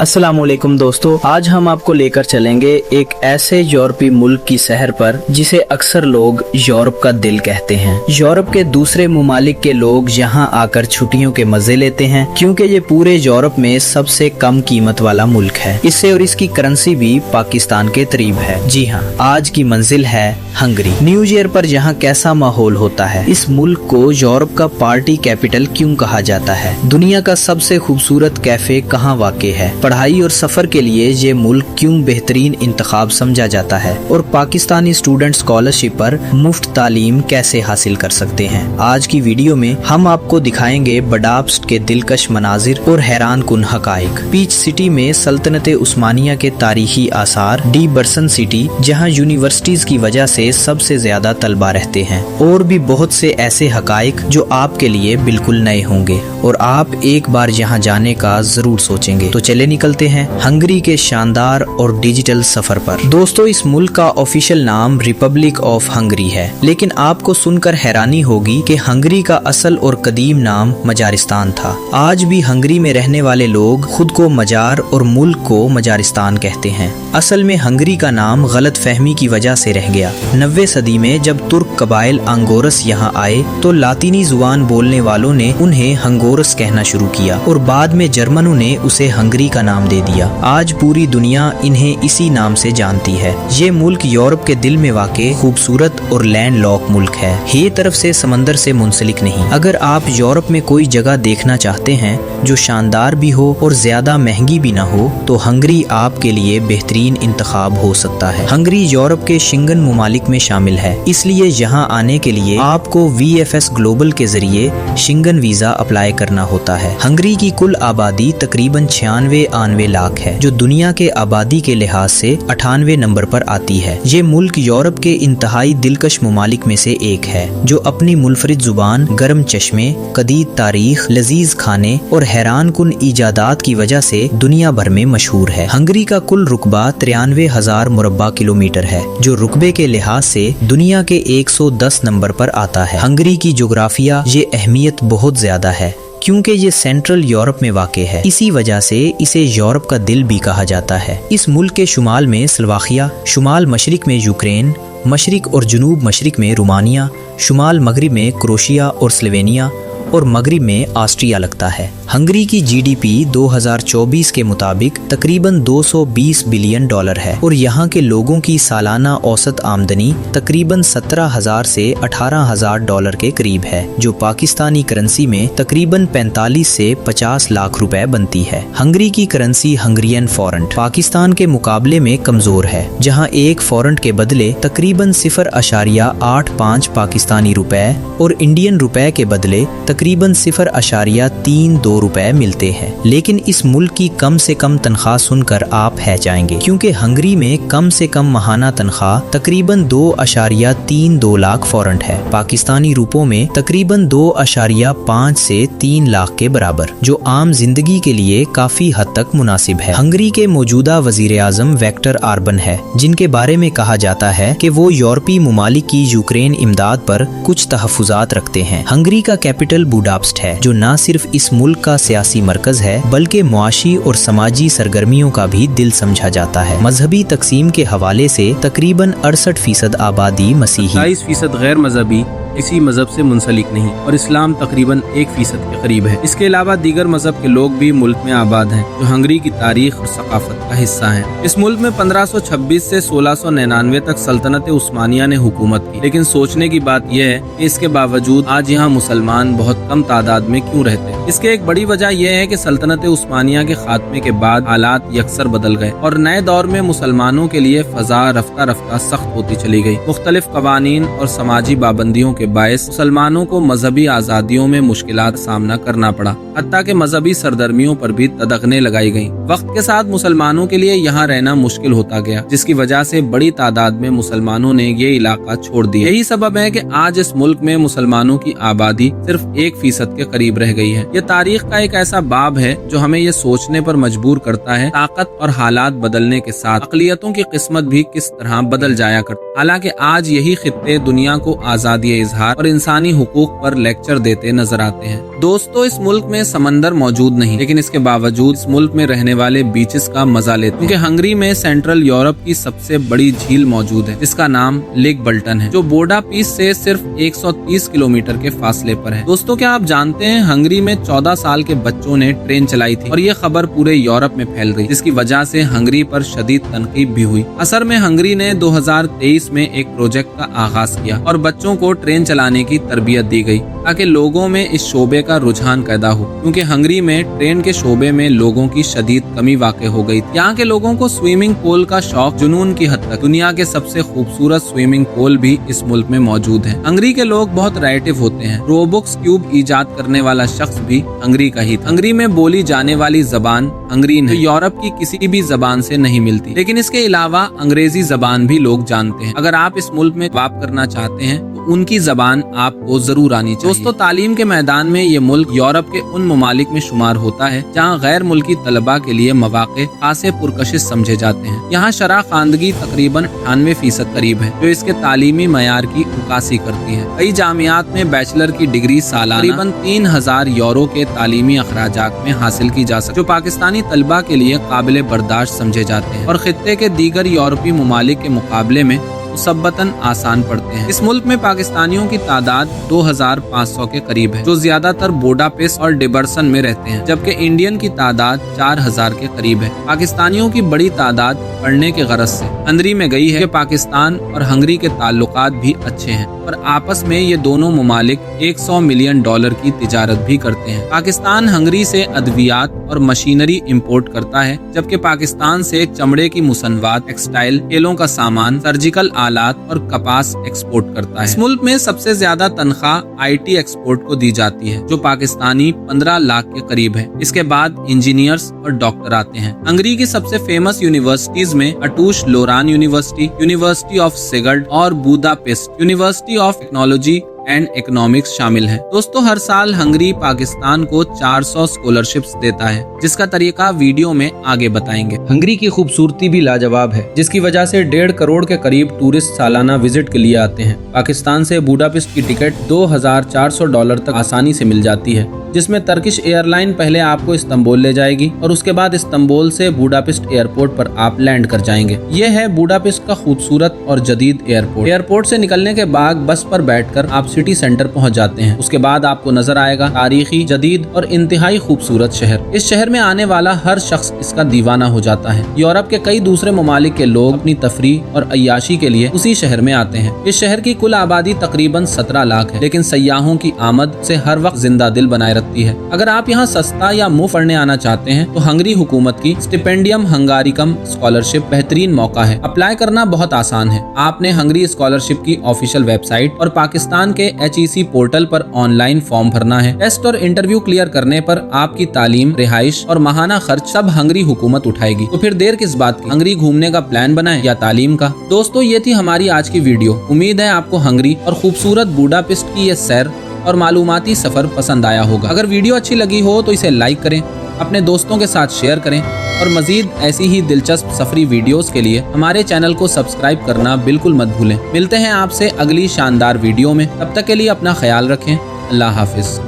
अस्सलामुअलैकुम दोस्तों, आज हम आपको लेकर चलेंगे एक ऐसे यूरोपीय मुल्क की सैर पर जिसे अक्सर लोग यूरोप का दिल कहते हैं। यूरोप के दूसरे ममालिक के लोग यहाँ आकर छुट्टियों के मजे लेते हैं क्योंकि ये पूरे यूरोप में सबसे कम कीमत वाला मुल्क है। इससे और इसकी करेंसी भी पाकिस्तान के करीब है। जी हाँ, आज की मंजिल है हंगरी। न्यू ईयर पर यहाँ कैसा माहौल होता है? इस मुल्क को यूरोप का पार्टी कैपिटल क्यों कहा जाता है? दुनिया का सबसे खूबसूरत कैफे कहाँ वाक़ है? पढ़ाई और सफर के लिए ये मुल्क क्यों बेहतरीन इंतखाब समझा जाता है? और पाकिस्तानी स्टूडेंट स्कॉलरशिप पर मुफ्त तालीम कैसे हासिल कर सकते हैं? आज की वीडियो में हम आपको दिखाएंगे बडाप्स्ट के दिलकश मनाजिर और हैरान कुन हकाइक। पीच सिटी में सल्तनत उस्मानिया के तारीखी आसार, डी बर्सन सिटी जहाँ यूनिवर्सिटीज की वजह से सबसे ज्यादा तलबा रहते हैं, और भी बहुत से ऐसे हकाइक जो आपके लिए बिल्कुल नए होंगे और आप एक बार यहाँ जाने का जरूर सोचेंगे। तो चले निकलते हैं हंगरी के शानदार और डिजिटल सफर पर। दोस्तों, इस मुल्क का ऑफिशियल नाम रिपब्लिक ऑफ हंगरी है, लेकिन आपको सुनकर हैरानी होगी कि हंगरी का असल और कदीम नाम मजारिस्तान था। आज भी हंगरी में रहने वाले लोग खुद को मजार और मुल्क को मजारिस्तान कहते हैं। असल में हंगरी का नाम गलत फहमी की वजह से रह गया। 90वीं सदी में जब तुर्क कबाइल अंगोरस यहाँ आए तो लातीनी जुबान बोलने वालों ने उन्हें हंगोरस कहना शुरू किया और बाद में जर्मनों ने उसे हंगरी का नाम दे दिया। आज पूरी दुनिया इन्हें इसी नाम से जानती है। ये मुल्क यूरोप के दिल में वाक़े खूबसूरत और लैंड लॉक मुल्क है। ये तरफ से समंदर से मुंसलिक नहीं। अगर आप यूरोप में कोई जगह देखना चाहते हैं जो शानदार भी हो और ज्यादा महंगी भी ना हो, तो हंगरी आपके लिए बेहतरीन इंतखाब हो सकता है। हंगरी यूरोप के शेंगन ममालिक में शामिल है, इसलिए यहाँ आने के लिए आपको VFS ग्लोबल के जरिए शेंगन वीजा अप्लाई करना होता है। हंगरी की कुल आबादी तकरीबन 96-98 लाख है, जो दुनिया के आबादी के लिहाज से 98 नंबर पर आती है। ये मुल्क यूरोप के इंतहाई दिलकश ममालिक में से एक है, जो अपनी मुनफरिद जुबान, गर्म चश्मे, कदीद तारीख, लजीज खाने और हैरान कुन इजादात की वजह से दुनिया भर में मशहूर है। हंगरी का कुल रुकबा 93,000 मुरब्बा किलोमीटर है, जो रुकबे के लिहाज से दुनिया के 110 नंबर पर आता है। हंगरी की जोग्राफिया ये अहमियत बहुत ज्यादा है क्योंकि ये सेंट्रल यूरोप में वाक़ है। इसी वजह से इसे यूरोप का दिल भी कहा जाता है। इस मुल्क के शुमाल में स्लोवाकिया, शुमाल मशरिक में यूक्रेन, मशरिक और जनूब मशरिक में रोमानिया, शुमाल मगरिब में क्रोशिया और स्लोवेनिया और मगरिब में ऑस्ट्रिया लगता है। हंगरी की GDP 2024 के मुताबिक तकरीबन $220 बिलियन है और यहाँ के लोगों की सालाना औसत आमदनी तकरीबन 17,000 से $18,000 के करीब है, जो पाकिस्तानी करेंसी में तकरीबन 45 से 50 लाख रुपए बनती है। हंगरी की करेंसी हंगरियन फॉरेंट पाकिस्तान के मुकाबले में कमजोर है, जहाँ एक फॉरेंट के बदले तकरीबन 0.85 पाकिस्तानी रुपए और इंडियन रुपए के बदले तकरीबन 0.32 रुपए मिलते हैं। लेकिन इस मुल्क की कम से कम तनख्वाह सुनकर आप है जाएंगे, क्योंकि हंगरी में कम से कम माहाना तनख्वाह तकरीबन 2.32 लाख फॉरेंट है, पाकिस्तानी रुपयों में तकरीबन 2.5 से 3 लाख के बराबर, जो आम जिंदगी के लिए काफी हद तक मुनासिब है। हंगरी के मौजूदा वजीर आजम विक्टर ऑर्बन है, जिनके बारे में कहा जाता है कि वो यूरोपीय ममालिक की यूक्रेन इमदाद पर कुछ तहफुजात रखते हैं। हंगरी का कैपिटल बुडापेस्ट है, जो न सिर्फ इस मुल्क का सियासी मरकज है बल्कि मुआशी और समाजी सरगर्मियों का भी दिल समझा जाता है। मजहबी तकसीम के हवाले से तकरीबन 68% आबादी मसीही, 27% गैर मजहबी, किसी मजहब से मुंसलिक नहीं, और इस्लाम तकरीबन 1% के करीब है। इसके अलावा दीगर मजहब के लोग भी मुल्क में आबाद हैं, जो हंगरी की तारीख और सकाफत का हिस्सा हैं। इस मुल्क में 1526 से 1699 तक सल्तनत उस्मानिया ने हुकूमत की, लेकिन सोचने की बात यह है कि इसके बावजूद आज यहाँ मुसलमान बहुत कम तादाद में क्यों रहते हैं। इसके एक बड़ी वजह यह है कि सल्तनत उस्मानिया के खात्मे के बाद हालात यकसर बदल गए और नए दौर में मुसलमानों के लिए फजा रफ्ता रफ्ता सख्त होती चली गई। मुख्तलिफ कवानीन और समाजी पाबंदियों के बायस मुसलमानों को मजहबी आजादियों में मुश्किलात का सामना करना पड़ा, हत्ता कि मजहबी सरगर्मियों पर भी तदखने लगाई गईं। वक्त के साथ मुसलमानों के लिए यहाँ रहना मुश्किल होता गया, जिसकी वजह से बड़ी तादाद में मुसलमानों ने ये इलाका छोड़ दिया। यही सबब है कि आज इस मुल्क में मुसलमानों की आबादी सिर्फ 1% के करीब रह गई है। ये तारीख का एक ऐसा बाब है जो हमें ये सोचने पर मजबूर करता है ताकत और हालात बदलने के साथ अक़लियतों की किस्मत भी किस तरह बदल जाया करती। हालांकि आज यही खित्ते दुनिया को आजादी इजहार इजहार और इंसानी हुकूक पर लेक्चर देते नजर आते हैं। दोस्तों, इस मुल्क में समंदर मौजूद नहीं, लेकिन इसके बावजूद इस मुल्क में रहने वाले बीचेस का मजा लेते हैं, क्योंकि हंगरी में सेंट्रल यूरोप की सबसे बड़ी झील मौजूद है, जिसका नाम लेक बल्टन है, जो बुडापेस्ट से सिर्फ 130 किलोमीटर के फासले पर है। दोस्तों, क्या आप जानते हैं हंगरी में 14 साल के बच्चों ने ट्रेन चलाई थी और ये खबर पूरे यूरोप में फैल गई, जिसकी वजह से हंगरी पर शदीद तनकीद भी हुई। असल में हंगरी ने 2023 में एक प्रोजेक्ट का आगाज किया और बच्चों को ट्रेन चलाने की तरबियत दी गई, ताकि लोगों में इस शोबे का रुझान पैदा हो, क्योंकि हंगरी में ट्रेन के शोबे में लोगों की शदीद कमी वाक़ई हो गई। यहाँ के लोगों को स्विमिंग पूल का शौक जुनून की हद तक। दुनिया के सबसे खूबसूरत स्विमिंग पूल भी इस मुल्क में मौजूद है। हंगरी के लोग बहुत क्रिएटिव होते हैं। रोबुक्स क्यूब ईजाद करने वाला शख्स भी हंगरी का ही था। हंगरी में बोली जाने वाली जबान हंगरीन है, जो यूरोप की किसी भी जबान से नहीं मिलती, लेकिन इसके अलावा अंग्रेजी जबान भी लोग जानते हैं। अगर आप इस मुल्क में वाप करना चाहते हैं तो उनकी जबान आपको जरूर आनी चाहिए। दोस्तों, तालीम के मैदान में ये मुल्क यूरोप के उन ममालिक में शुमार होता है जहाँ गैर मुल्की तलबा के लिए मौके खासे पुरकशिश समझे जाते हैं। यहाँ शरह खानदगी तकरीबन 98% करीब है, जो इसके तालीमी मयार की उकासी करती है। कई जामियात में बैचलर की डिग्री सालाना तकरीबन 3000 यूरो के तालीमी अखराजात में हासिल की जा सकती है, जो पाकिस्तानी तलबा के लिए काबिल बर्दाश्त समझे जाते हैं और खित्ते के दीगर यूरोपीय ममालिक के मुकाबले में मुसब्बतन आसान पड़ते हैं। इस मुल्क में पाकिस्तानियों की तादाद 2500 के करीब है, जो ज्यादातर बुडापेस्ट और डिबर्सन में रहते हैं, जबकि इंडियन की तादाद 4000 के करीब है। पाकिस्तानियों की बड़ी तादाद पढ़ने के गरज से हंगरी में गई है कि पाकिस्तान और हंगरी के ताल्लुकात भी अच्छे हैं और आपस में ये दोनों ममालिक $100 मिलियन की तिजारत भी करते हैं। पाकिस्तान हंगरी से अद्वियात और मशीनरी इंपोर्ट करता है, जबकि पाकिस्तान से चमड़े की मुसन्नवात, टेक्सटाइल, खेलों का सामान, सर्जिकल आलात और कपास एक्सपोर्ट करता है। इस मुल्क में सबसे ज्यादा तनख्वाह IT एक्सपोर्ट को दी जाती है, जो पाकिस्तानी 15 लाख के करीब है। इसके बाद इंजीनियर्स और डॉक्टर आते हैं। हंगरी की सबसे फेमस यूनिवर्सिटीज में अटूश लोरान यूनिवर्सिटी, यूनिवर्सिटी ऑफ सिगर्ड और Budapest university of technology and economics शामिल है। दोस्तों, हर साल हंगरी पाकिस्तान को 400 स्कॉलरशिप्स देता है, जिसका तरीका वीडियो में आगे बताएंगे। हंगरी की खूबसूरती भी लाजवाब है, जिसकी वजह से 1.5 करोड़ के करीब टूरिस्ट सालाना विजिट के लिए आते हैं। पाकिस्तान से बुडापेस्ट की टिकट $2400 तक आसानी से मिल जाती है, जिसमें टर्किश एयरलाइन पहले आपको इस्तांबुल ले जाएगी और उसके बाद इस्तांबुल से बुडापेस्ट एयरपोर्ट पर आप लैंड कर जाएंगे। ये है बुडापेस्ट का खूबसूरत और जदीद एयरपोर्ट। एयरपोर्ट से निकलने के बाद बस पर बैठकर आप सिटी सेंटर पहुंच जाते हैं। उसके बाद आपको नजर आएगा तारीखी, जदीद और इंतहाई खूबसूरत शहर। इस शहर में आने वाला हर शख्स इसका दीवाना हो जाता है। यूरोप के कई दूसरे ममालिक के लोग अपनी तफरीह और अय्याशी के लिए उसी शहर में आते हैं। इस शहर की कुल आबादी तकरीबन 17 लाख है, लेकिन सयाहों की आमद से हर वक्त जिंदा दिल बनाए रखती है। अगर आप यहाँ सस्ता या मुफ्त पढ़ने आना चाहते हैं तो हंगरी हुकूमत की स्टिपेंडियम हंगारिकम स्कॉलरशिप बेहतरीन मौका है। अप्लाई करना बहुत आसान है। आपने हंगरी स्कॉलरशिप की ऑफिशियल वेबसाइट और पाकिस्तान के HEC पोर्टल पर ऑनलाइन फॉर्म भरना है। टेस्ट और इंटरव्यू क्लियर करने पर आपकी तालीम, रिहाइश और माहाना खर्च सब हंगरी हुकूमत उठाएगी। तो फिर देर किस बात की, हंगरी घूमने का प्लान बनाएं या तालीम का। दोस्तों, ये थी हमारी आज की वीडियो। उम्मीद है आपको हंगरी और खूबसूरत बुडापेस्ट की ये सैर और मालूमाती सफर पसंद आया होगा। अगर वीडियो अच्छी लगी हो तो इसे लाइक करें, अपने दोस्तों के साथ शेयर करें और मजीद ऐसी ही दिलचस्प सफरी वीडियोस के लिए हमारे चैनल को सब्सक्राइब करना बिल्कुल मत भूलें। मिलते हैं आपसे अगली शानदार वीडियो में। तब तक के लिए अपना ख्याल रखें। अल्लाह हाफिज।